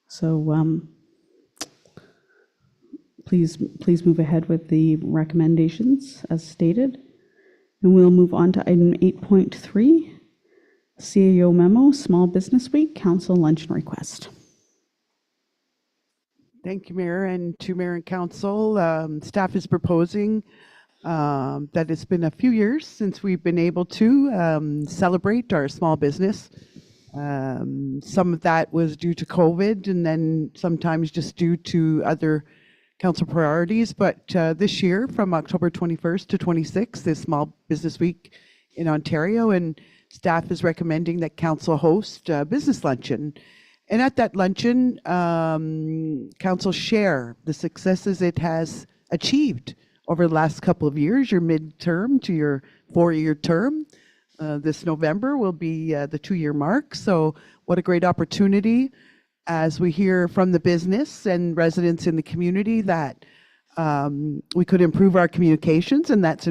So please move ahead with the recommendations as stated. And we'll move on to item 8.3, CAO memo, Small Business Week, council luncheon request. Thank you, Mayor, and to Mayor and Council. Staff is proposing that it's been a few years since we've been able to celebrate our small business. Some of that was due to COVID, and then sometimes just due to other council priorities. But this year, from October 21st to 26th, is Small Business Week in Ontario, and staff is recommending that council host a business luncheon. And at that luncheon, council share the successes it has achieved over the last couple of years, your midterm to your 4-year term. This November will be the 2-year mark. So what a great opportunity as we hear from the business and residents in the community that we could improve our communications, and that's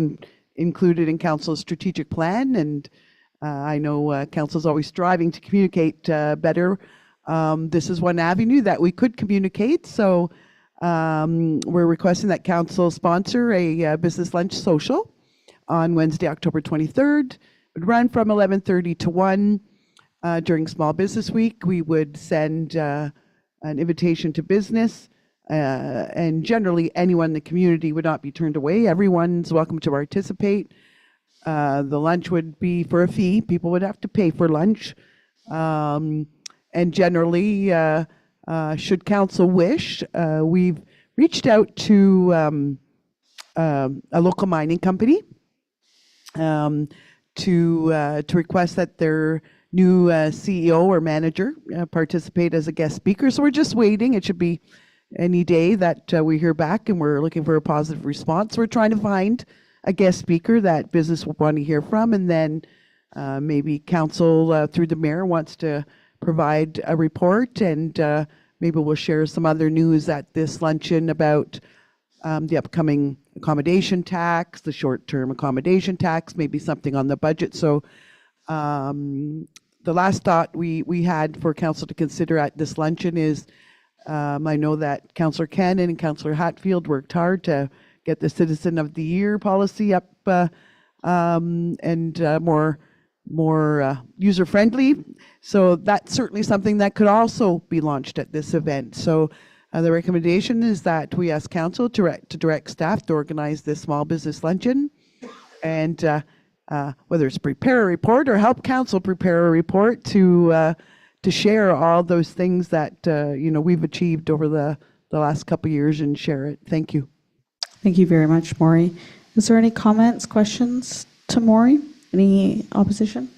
included in council's strategic plan. And I know council's always striving to communicate better. This is one avenue that we could communicate. So we're requesting that council sponsor a business lunch social on Wednesday, October 23rd. It would run from 11:30 to 1 during Small Business Week. We would send an invitation to business, and generally anyone in the community would not be turned away. Everyone's welcome to participate. The lunch would be for a fee. People would have to pay for lunch. And generally, should council wish, we've reached out to a local mining company to request that their new CEO or manager participate as a guest speaker. So we're just waiting. It should be any day that we hear back, and we're looking for a positive response. We're trying to find a guest speaker that business will want to hear from, and then maybe council through the mayor wants to provide a report, and maybe we'll share some other news at this luncheon about the upcoming accommodation tax, the short-term accommodation tax, maybe something on the budget. So the last thought we had for council to consider at this luncheon is, I know that Councillor Cannon and Councillor Hatfield worked hard to get the Citizen of the Year policy up and more user-friendly. So that's certainly something that could also be launched at this event. So the recommendation is that we ask council to direct staff to organize this small business luncheon, and whether it's prepare a report or help council prepare a report to share all those things that we've achieved over the last couple of years and share it. Thank you. Thank you very much, Maury. Is there any comments, questions to Maury? Any opposition?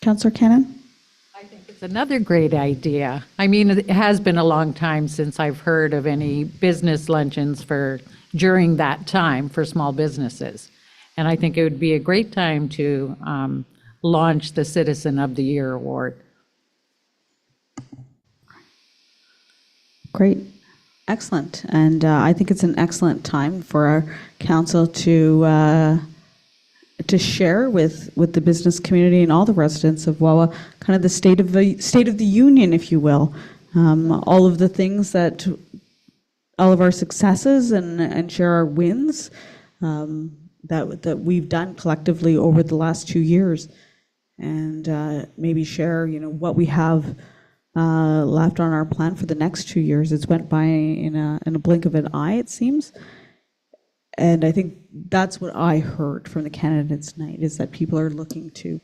Councillor Cannon? I think it's another great idea. I mean, it has been a long time since I've heard of any business luncheons during that time for small businesses. And I think it would be a great time to launch the Citizen of the Year award. Great. Excellent. And I think it's an excellent time for our council to share with the business community and all the residents of Wawa kind of the state of the union, if you will. All of the things all of our successes and share our wins that we've done collectively over the last 2 years, and maybe share what we have left on our plan for the next 2 years. It's went by in a blink of an eye, it seems. And I think that's what I heard from the candidates tonight, is that people are looking to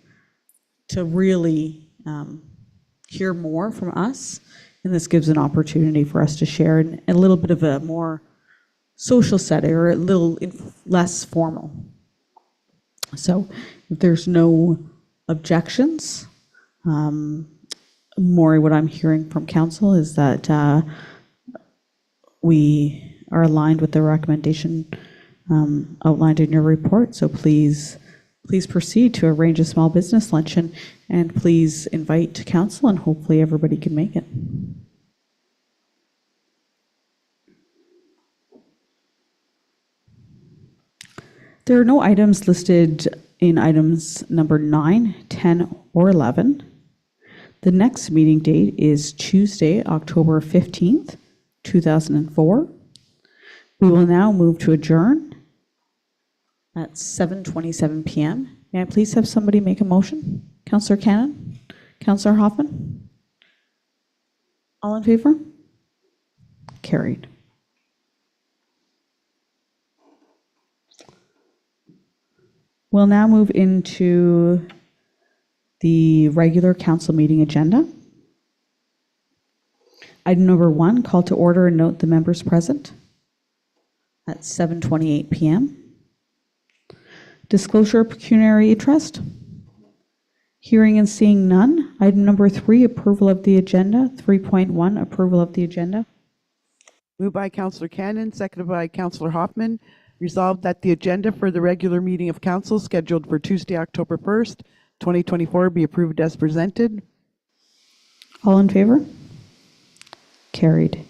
really hear more from us, and this gives an opportunity for us to share in a little bit of a more social setting, or a little less formal. So if there's no objections, Maury, what I'm hearing from council is that we are aligned with the recommendation outlined in your report. So please proceed to arrange a small business luncheon, and please invite council, and hopefully everybody can make it. There are no items listed in items number 9, 10, or 11. The next meeting date is Tuesday, October 15th, 2004. We will now move to adjourn at 7:27 p.m. May I please have somebody make a motion? Councillor Cannon? Councillor Hoffman? All in favor? Carried. We'll now move into the regular council meeting agenda. Item number 1, call to order and note the members present at 7:28 p.m. Disclosure of pecuniary interest. Hearing and seeing none. Item number 3, approval of the agenda. 3.1, approval of the agenda. Moved by Councillor Cannon, seconded by Councillor Hoffman. Resolved that the agenda for the regular meeting of council scheduled for Tuesday, October 1st, 2024 be approved as presented. All in favor? Carried.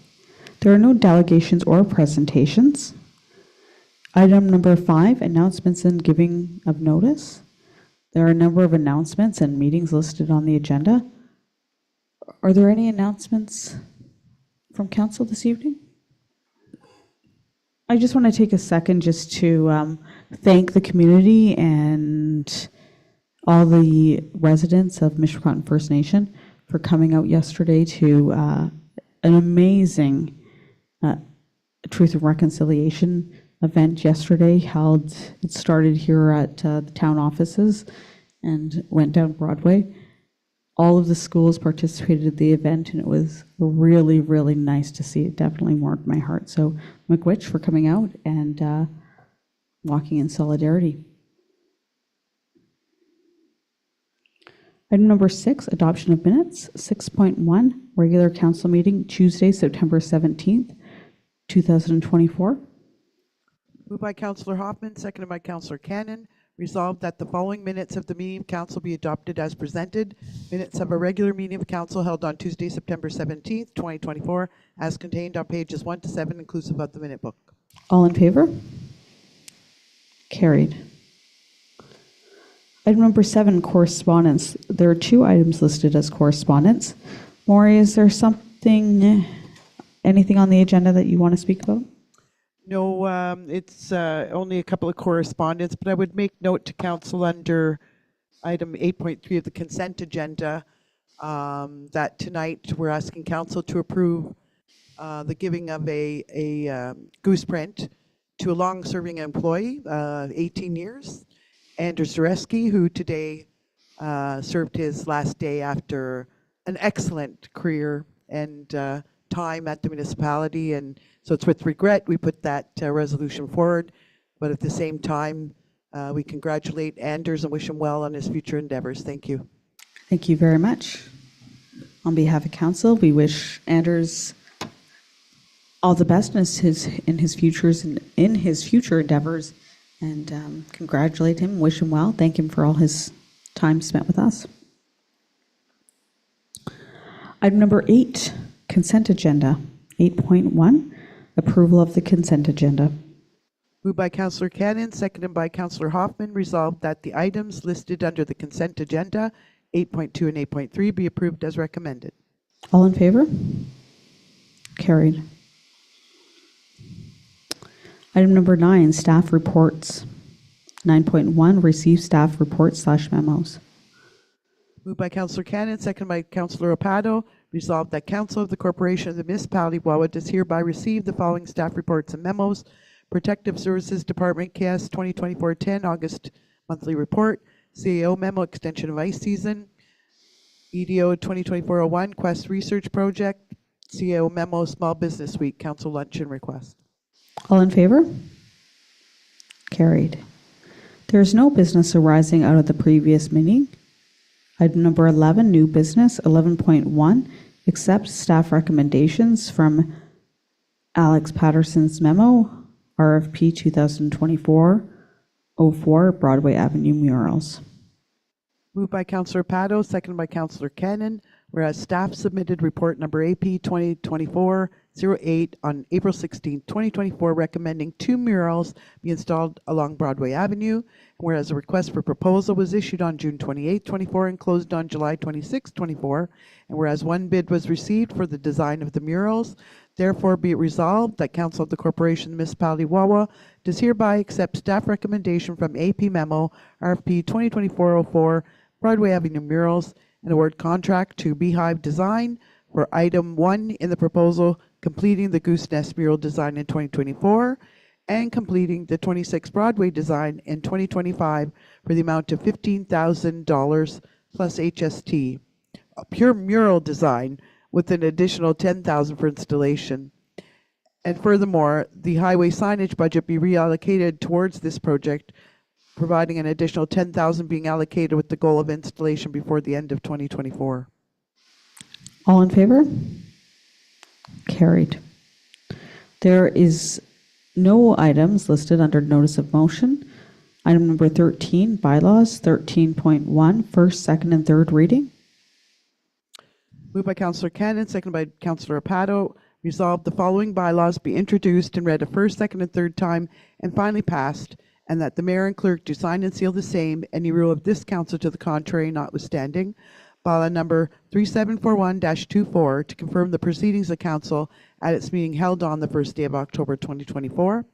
There are no delegations or presentations. Item number 5, announcements and giving of notice. There are a number of announcements and meetings listed on the agenda. Are there any announcements from council this evening? I just want to take a second just to thank the community and all the residents of Mishwakotton First Nation for coming out yesterday to an amazing Truth and Reconciliation event yesterday held. It started here at the town offices and went down Broadway. All of the schools participated in the event, and it was really, really nice to see. It definitely warmed my heart. So, Miigwech, for coming out and walking in solidarity. Item number 6, adoption of minutes. 6.1, regular council meeting, Tuesday, September 17th, 2024. Moved by Councillor Hoffman, seconded by Councillor Cannon. Resolved that the following minutes of the meeting of council be adopted as presented. Minutes of a regular meeting of council held on Tuesday, September 17th, 2024, as contained on pages 1 to 7, inclusive of the minute book. All in favor? Carried. Item number 7, correspondence. There are 2 items listed as correspondence. Maury, is there anything on the agenda that you want to speak about? No, it's only a couple of correspondence, but I would make note to council under item 8.3 of the consent agenda that tonight we're asking council to approve the giving of a goose print to a long-serving employee, 18 years, Anders Zareski, who today served his last day after an excellent career and time at the municipality. And so it's with regret we put that resolution forward, but at the same time, we congratulate Anders and wish him well on his future endeavors. Thank you. Thank you very much. On behalf of council, we wish Anders all the best in his future endeavors, and congratulate him, wish him well, thank him for all his time spent with us. Item number 8, consent agenda. 8.1, approval of the consent agenda. Moved by Councillor Cannon, seconded by Councillor Hoffman, resolved that the items listed under the consent agenda, 8.2 and 8.3, be approved as recommended. All in favor? Carried. Item number 9, staff reports. 9.1, receive staff reports / memos. Moved by Councillor Cannon, seconded by Councillor Opado, resolved that Council of the Corporation of the Municipality of Wawa does hereby receive the following staff reports and memos. Protective Services Department, KS 2024-10, August monthly report. CAO memo, extension of ice season. EDO 2024-01, Quest Research Project. CAO memo, Small Business Week, Council luncheon request. All in favor? Carried. There is no business arising out of the previous meeting. Item number 11, new business. 11.1, accept staff recommendations from Alex Patterson's memo, RFP 2024-04, Broadway Avenue murals. Moved by Councillor Opado, seconded by Councillor Cannon, whereas staff submitted report number AP 2024-08 on April 16, 2024, recommending 2 murals be installed along Broadway Avenue, and whereas a request for proposal was issued on June 28, 24, and closed on July 26, 24, and whereas 1 bid was received for the design of the murals, therefore be it resolved that Council of the Corporation of the Municipality of Wawa does hereby accept staff recommendation from AP Memo RFP 2024-04 Broadway Avenue murals and award contract to Beehive Design for item 1 in the proposal, completing the Goose Nest mural design in 2024 and completing the 26 Broadway design in 2025 for the amount of $15,000 plus HST. A pure mural design with an additional $10,000 for installation. And furthermore, the highway signage budget be reallocated towards this project, providing an additional $10,000 being allocated with the goal of installation before the end of 2024. All in favor? Carried. There is no items listed under notice of motion. Item number 13, bylaws. 13.1, first, second, and third reading. Moved by Councillor Cannon, seconded by Councillor Opado, resolved the following bylaws be introduced and read a first, second, and third time and finally passed, and that the mayor and clerk do sign and seal the same, any rule of this council to the contrary notwithstanding. Bylaw number 3741-24 to confirm the proceedings of council at its meeting held on the first day of October 2024.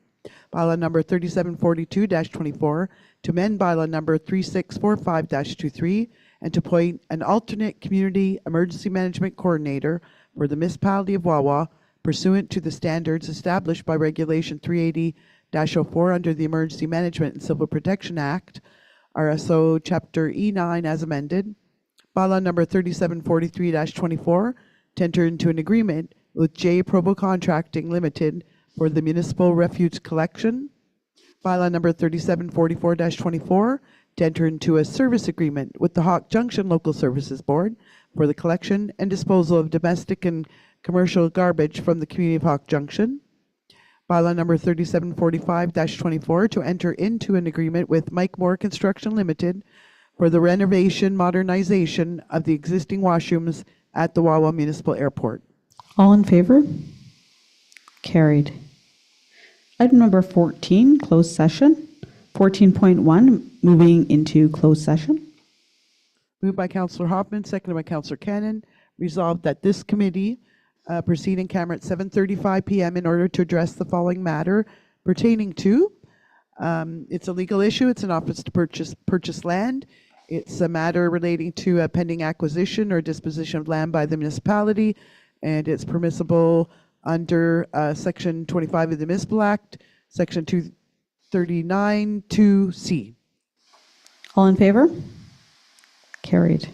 Bylaw number 3742-24 to amend bylaw number 3645-23 and to appoint an alternate community emergency management coordinator for the municipality of Wawa pursuant to the standards established by Regulation 380-04 under the Emergency Management and Civil Protection Act, RSO Chapter E9 as amended. Bylaw number 3743-24 to enter into an agreement with J. Provo Contracting Limited for the municipal refuse collection. Bylaw number 3744-24 to enter into a service agreement with the Hawk Junction Local Services Board for the collection and disposal of domestic and commercial garbage from the community of Hawk Junction. Bylaw number 3745-24 to enter into an agreement with Mike Moore Construction Limited for the renovation modernization of the existing washrooms at the Wawa Municipal Airport. All in favor? Carried. Item number 14, closed session. 14.1, moving into closed session. Moved by Councillor Hoffman, seconded by Councillor Cannon. Resolved that this committee proceed in camera at 7:35 p.m. in order to address the following matter pertaining to, it's a legal issue, it's an office to purchase land. It's a matter relating to a pending acquisition or disposition of land by the municipality, and it's permissible under Section 25 of the Municipal Act, Section 239 2C. All in favor? Carried.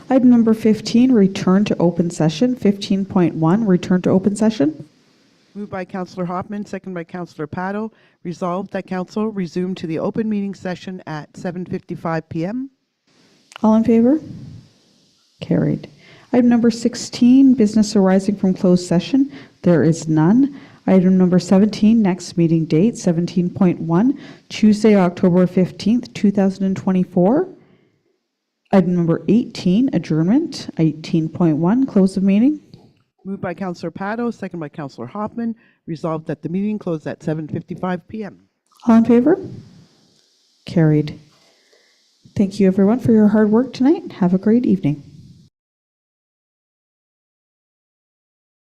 Item number 15, return to open session. 15.1, return to open session. Moved by Councillor Hoffman, second by Councillor Pato. Resolved that council resume to the open meeting session at 7:55 PM. All in favor? Carried. Item number 16, business arising from closed session. There is none. Item number 17, next meeting date, 17.1, Tuesday, October 15th, 2024. Item number 18, adjournment. 18.1, close of meeting. Moved by Councillor Pato, second by Councillor Hoffman. Resolved that the meeting close at 7:55 PM. All in favor? Carried. Thank you, everyone, for your hard work tonight. Have a great evening.